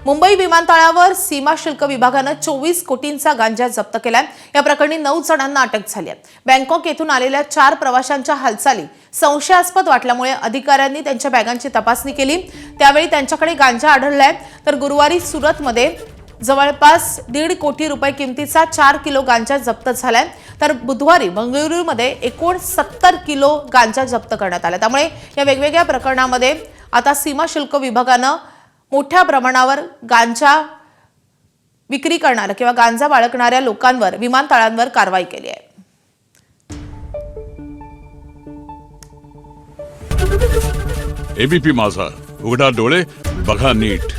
मुंबई विमानतळावर सीमा शुल्क विभागाने 24 कोटींचा गांजा जप्त केलाय। या प्रकरणी 9 जणांना अटक झाली आहे। बँकॉक येथून आलेल्या 4 प्रवाशांच्या हालचाली संशयास्पद वाटल्यामुळे अधिकाऱ्यांनी त्यांच्या बॅगांची तपासणी केली। त्यावेळी त्यांच्याकडे गांजा आढळलाय। तर गुरुवारी सुरतमध्ये जवळपास 1.5 कोटी रुपये किमतीचा 4 किलो गांजा जप्त झालाय। तर बुधवारी बंगळुरूमध्ये एकूण 70 किलो गांजा जप्त करण्यात आला। त्यामुळे या वेगवेगळ्या प्रकरणांमध्ये आता सीमा शुल्क विभागाने मोठ्या प्रमाणावर गांजा विक्री करणाऱ्या किंवा गांजा बाळगणाऱ्या लोकांवर विमानतळांवर कारवाई केली आहे। एबीपी माझा, उघडा डोळे बघा नीट।